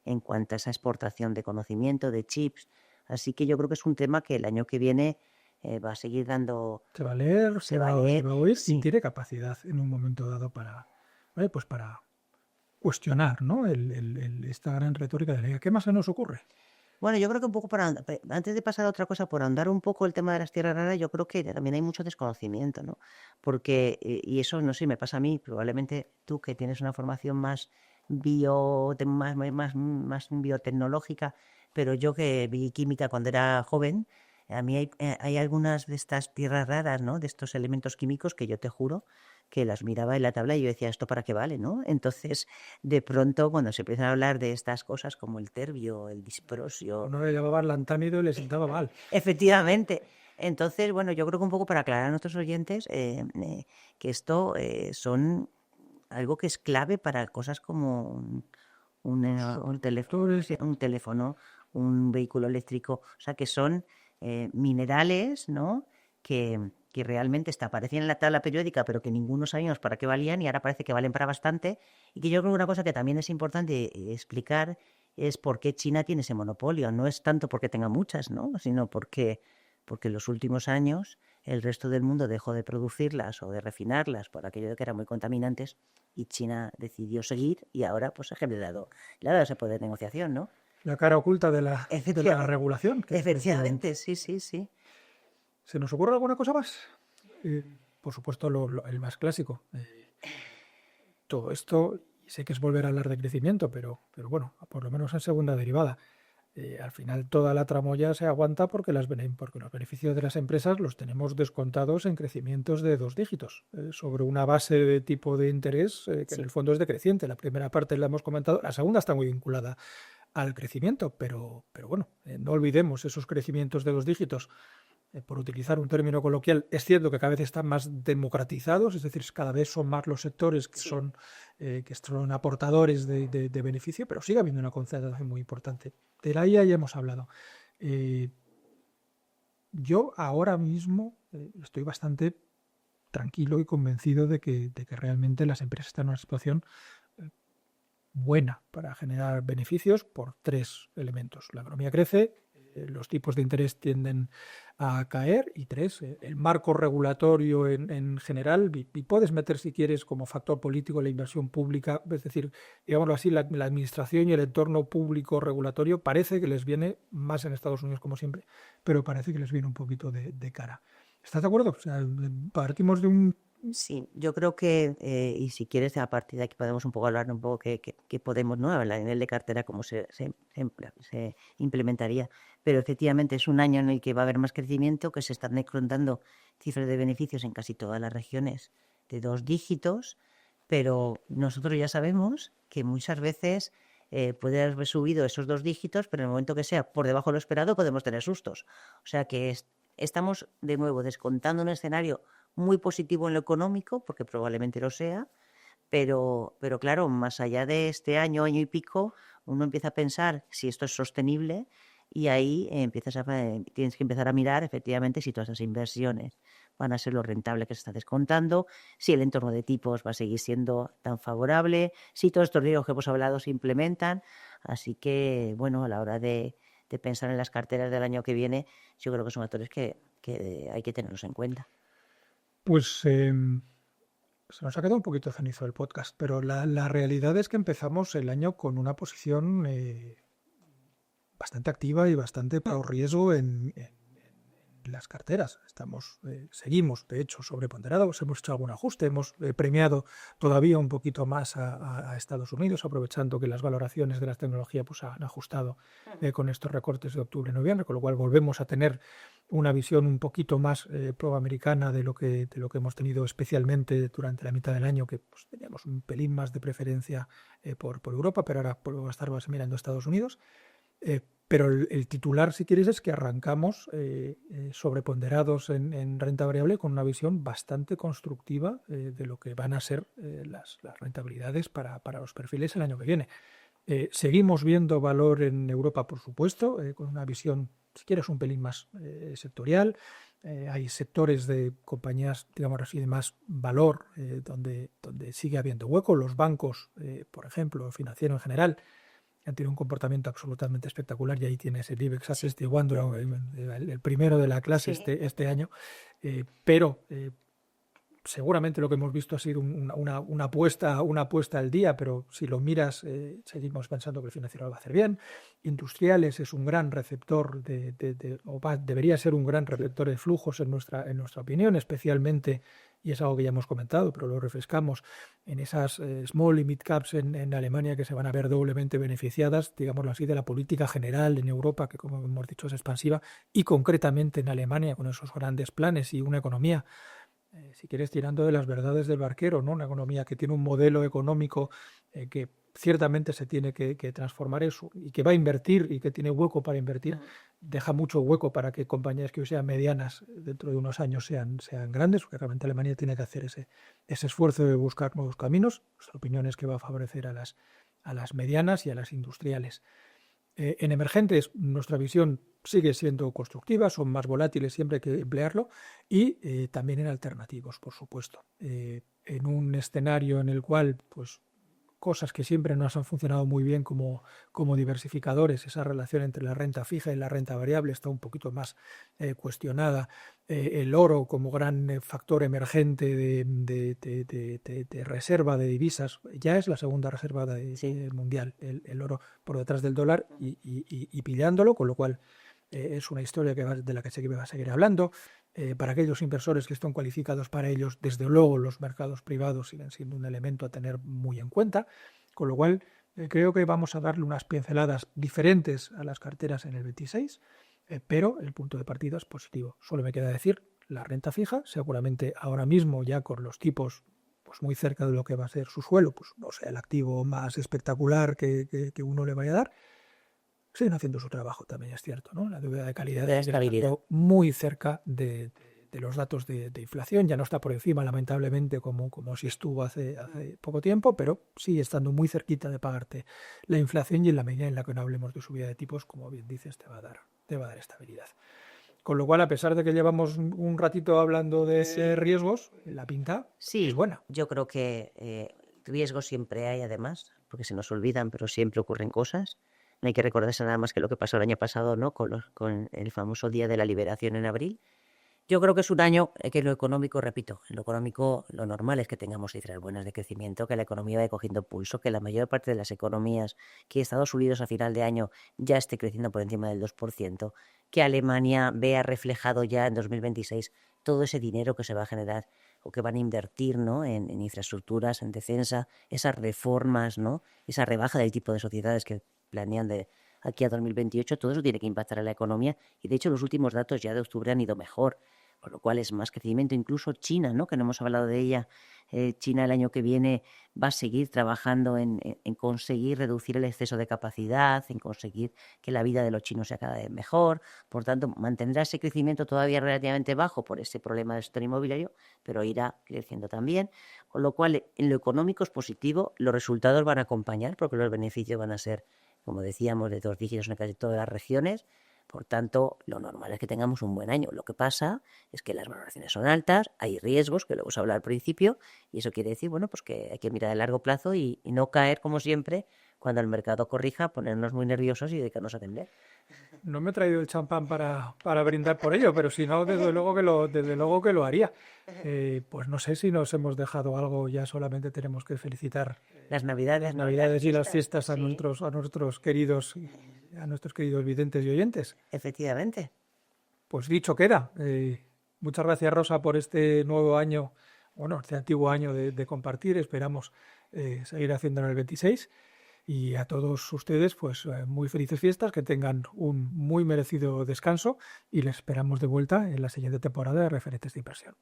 en cuanto a esa exportación de conocimiento, de chips. Así que yo creo que es un tema que el año que viene va a seguir dando, Se va a leer, se va a se leer, va a oír y sí. tiene capacidad en un momento dado para, ¿vale? Pues para cuestionar, ¿no? Esta gran retórica de la IA. ¿Qué más se nos ocurre? Bueno, yo creo que un poco antes de pasar a otra cosa, por ahondar un poco el tema de las tierras raras, yo creo que también hay mucho desconocimiento, ¿no? Porque, y eso no sé, me pasa a mí, probablemente tú que tienes una formación más más biotecnológica, pero yo que vi química cuando era joven, a mí hay algunas de estas tierras raras, ¿no? De estos elementos químicos que yo te juro que las miraba en la tabla y yo decía, ¿esto para qué vale, no? Entonces, de pronto, cuando se empiezan a hablar de estas cosas como el terbio, el disprosio, Uno le llamaban lantánido y le sentaba mal. efectivamente. Entonces, bueno, yo creo que un poco para aclarar a nuestros oyentes que esto son algo que es clave para cosas como Superconductores. un teléfono, un vehículo eléctrico, o sea, que son minerales, ¿no? Que realmente aparecían en la tabla periódica, pero que ninguno sabíamos para qué valían y ahora parece que valen para bastante. Y que yo creo que una cosa que también es importante explicar es por qué China tiene ese monopolio. No es tanto porque tenga muchas, ¿no? Sino porque en los últimos años el resto del mundo dejó de producirlas o de refinarlas por aquello de que eran muy contaminantes y China decidió seguir y ahora pues le ha dado ese poder de negociación, ¿no? La cara oculta de la Efectivamente, regulación, que efectivamente. efectivamente, sí, sí, sí. ¿Se nos ocurre alguna cosa más? Eh, por supuesto, el más clásico. Todo esto, y sé que es volver a hablar de crecimiento, pero bueno, por lo menos en segunda derivada. Al final toda la tramoya se aguanta porque, porque los beneficios de las empresas los tenemos descontados en crecimientos de 2 dígitos, sobre una base de tipo de interés que en Sí. el fondo es decreciente. La primera parte la hemos comentado, la segunda está muy vinculada al crecimiento, pero bueno, no olvidemos esos crecimientos de 2 dígitos. Por utilizar un término coloquial, es cierto que cada vez están más democratizados, es decir, cada vez son más los sectores Sí. que son aportadores de beneficio, pero sigue habiendo una concentración muy importante. De la IA ya hemos hablado. Eh, yo ahora mismo estoy bastante tranquilo y convencido de que realmente las empresas están en una situación buena para generar beneficios por 3 elementos. La economía crece, los tipos de interés tienden a caer y 3, el marco regulatorio en general, y puedes meter si quieres como factor político la inversión pública, es decir, digámoslo así, la administración y el entorno público regulatorio parece que les viene más en Estados Unidos como siempre, pero parece que les viene un poquito de cara. ¿Estás de acuerdo? O sea, partimos de un... Sí, yo creo que, y si quieres, a partir de aquí podemos un poco hablar un poco qué podemos, ¿no? A nivel de cartera, cómo se implementaría. Pero efectivamente es un año en el que va a haber más crecimiento, que se están descontando cifras de beneficios en casi todas las regiones de 2 dígitos, pero nosotros ya sabemos que muchas veces puede haber subido esos 2 dígitos, pero en el momento que sea por debajo de lo esperado podemos tener sustos. O sea que estamos de nuevo descontando un escenario muy positivo en lo económico, porque probablemente lo sea, pero claro, más allá de este año, año y pico, uno empieza a pensar si esto es sostenible y ahí tienes que empezar a mirar efectivamente si todas esas inversiones van a ser lo rentable que se está descontando, si el entorno de tipos va a seguir siendo tan favorable, si todos estos riesgos que hemos hablado se implementan. Así que, bueno, a la hora de pensar en las carteras del año que viene, yo creo que son factores que hay que tenerlos en cuenta. Pues se nos ha quedado un poquito cenizo el podcast, pero la realidad es que empezamos el año con una posición bastante activa y bastante pro riesgo en las carteras. Seguimos, de hecho, sobreponderados, hemos hecho algún ajuste, hemos premiado todavía un poquito más a Estados Unidos, aprovechando que las valoraciones de las tecnologías pues, han ajustado con estos recortes de octubre-noviembre, con lo cual volvemos a tener una visión un poquito más pro-americana de lo que hemos tenido especialmente durante la mitad del año, que pues, teníamos un pelín más de preferencia por Europa, pero ahora por estar más mirando a Estados Unidos. Pero el titular, si quieres, es que arrancamos sobreponderados en renta variable con una visión bastante constructiva de lo que van a ser las rentabilidades para los perfiles el año que viene. Seguimos viendo valor en Europa, por supuesto, con una visión, si quieres, un pelín más sectorial. Hay sectores de compañías, digamos así, de más valor, donde sigue habiendo hueco. Los bancos, por ejemplo, financiero en general, han tenido un comportamiento absolutamente espectacular, y ahí tienes el IBEX Assets de Wandro, el primero de la clase Sí. este año, pero seguramente lo que hemos visto ha sido una apuesta al día, pero si lo miras, seguimos pensando que el financiero lo va a hacer bien. Industriales es un gran receptor debería ser un gran receptor de flujos en nuestra opinión, especialmente, y es algo que ya hemos comentado, pero lo refrescamos, en esas small y mid caps en Alemania, que se van a ver doblemente beneficiadas, digámoslo así, de la política general en Europa, que como hemos dicho es expansiva, y concretamente en Alemania, con esos grandes planes y una economía, si quieres, tirando de las verdades del barquero, ¿no? Una economía que tiene un modelo económico que ciertamente se tiene que transformar eso, y que va a invertir y que tiene hueco para invertir, deja mucho hueco para que compañías que hoy sean medianas dentro de unos años sean grandes, porque realmente Alemania tiene que hacer ese esfuerzo de buscar nuevos caminos. Nuestra opinión es que va a favorecer a las medianas y a las industriales. En emergentes, nuestra visión sigue siendo constructiva, son más volátiles, siempre hay que emplearlo, y también en alternativos, por supuesto. En un escenario en el cual, pues, cosas que siempre nos han funcionado muy bien como diversificadores, esa relación entre la renta fija y la renta variable está un poquito más cuestionada. El oro como gran factor emergente de reserva de divisas, ya es la segunda reserva mundial, el oro por detrás del dólar y pillándolo, con lo cual es una historia de la que se va a seguir hablando. Para aquellos inversores que están cualificados para ellos, desde luego los mercados privados siguen siendo un elemento a tener muy en cuenta, con lo cual creo que vamos a darle unas pinceladas diferentes a las carteras en el 26, pero el punto de partida es positivo. Solo me queda decir, la renta fija, seguramente ahora mismo ya con los tipos pues muy cerca de lo que va a ser su suelo, pues no sea el activo más espectacular que uno le vaya a dar. Siguen haciendo su trabajo, también es cierto, ¿no? La deuda de calidad De la sigue estabilidad. estando muy cerca de los datos de inflación. Ya no está por encima, lamentablemente, como si estuvo hace poco tiempo, pero sigue estando muy cerquita de pagarte la inflación, y en la medida en la que no hablemos de subida de tipos, como bien dices, te va a dar estabilidad. Con lo cual, a pesar de que llevamos un ratito hablando de riesgos, la pinta es Sí, buena. yo creo que riesgos siempre hay, además, porque se nos olvidan, pero siempre ocurren cosas. No hay que recordarse nada más que lo que pasó el año pasado, ¿no? Con el famoso Día de la Liberación en abril. Yo creo que es un año que en lo económico, repito, en lo económico lo normal es que tengamos cifras buenas de crecimiento, que la economía vaya cogiendo pulso, que la mayor parte de las economías, que Estados Unidos a final de año ya esté creciendo por encima del 2%, que Alemania vea reflejado ya en 2026 todo ese dinero que se va a generar o que van a invertir, ¿no? en infraestructuras, en defensa, esas reformas, ¿no? Esa rebaja del tipo de sociedades que planean de aquí a 2028, todo eso tiene que impactar en la economía, y de hecho los últimos datos ya de octubre han ido mejor, con lo cual es más crecimiento. Incluso China, ¿no? Que no hemos hablado de ella, China el año que viene va a seguir trabajando en conseguir reducir el exceso de capacidad, en conseguir que la vida de los chinos sea cada vez mejor. Por tanto, mantendrá ese crecimiento todavía relativamente bajo por ese problema del sector inmobiliario, pero irá creciendo también. Con lo cual, en lo económico es positivo, los resultados van a acompañar porque los beneficios van a ser, como decíamos, de 2 dígitos en casi todas las regiones. Por tanto, lo normal es que tengamos un buen año. Lo que pasa es que las valoraciones son altas, hay riesgos, que lo hemos hablado al principio, y eso quiere decir, bueno, pues que hay que mirar a largo plazo y no caer, como siempre, cuando el mercado corrija, ponernos muy nerviosos y dedicarnos a atender. No me he traído el champán para brindar por ello, pero si no, desde luego que lo haría. Pues no sé si nos hemos dejado algo, ya solamente tenemos que felicitar Las Navidades, las ¿no? Navidades y las fiestas a Sí, nuestros queridos videntes y oyentes. efectivamente. Pues dicho queda. Muchas gracias, Rosa, por este nuevo año, bueno, este antiguo año de compartir. Esperamos seguir haciendo en el 26. Y a todos ustedes, pues muy felices fiestas, que tengan un muy merecido descanso, y les esperamos de vuelta en la siguiente temporada de Referentes de Inversión.